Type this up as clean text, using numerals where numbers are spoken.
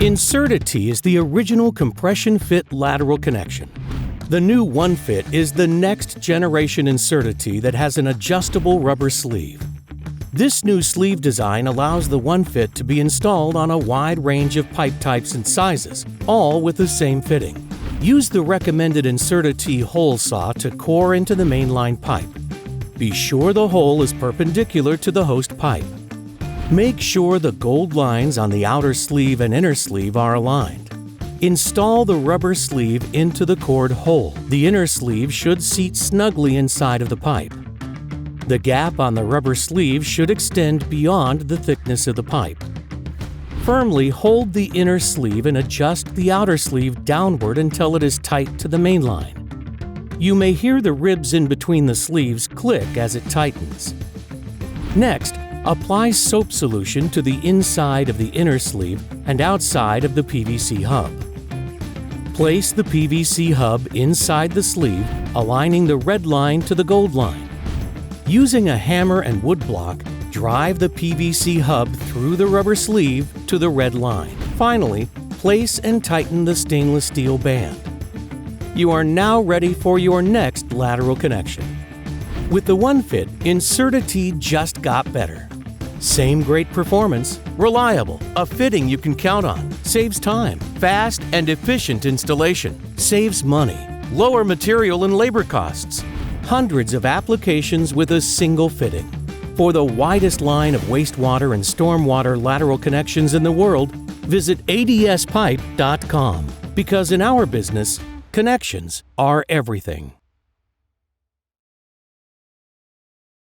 Inserta Tee is the original compression-fit lateral connection. The new OneFit is the next generation Inserta Tee that has an adjustable rubber sleeve. This new sleeve design allows the OneFit to be installed on a wide range of pipe types and sizes, all with the same fitting. Use the recommended Inserta Tee hole saw to core into the mainline pipe. Be sure the hole is perpendicular to the host pipe. Make sure the gold lines on the outer sleeve and inner sleeve are aligned. Install the rubber sleeve into the cored hole. The inner sleeve should seat snugly inside of the pipe. The gap on the rubber sleeve should extend beyond the thickness of the pipe. Firmly hold the inner sleeve and adjust the outer sleeve downward until it is tight to the main line. You may hear the ribs in between the sleeves click as it tightens. Next, apply soap solution to the inside of the inner sleeve and outside of the PVC hub. Place the PVC hub inside the sleeve, aligning the red line to the gold line. Using a hammer and wood block, drive the PVC hub through the rubber sleeve to the red line. Finally, place and tighten the stainless steel band. You are now ready for your next lateral connection. With the OneFit, Inserta Tee just got better. Same great performance, reliable, a fitting you can count on, saves time, fast and efficient installation, saves money, lower material and labor costs, hundreds of applications with a single fitting. For the widest line of wastewater and stormwater lateral connections in the world, visit adspipe.com, because in our business, connections are everything.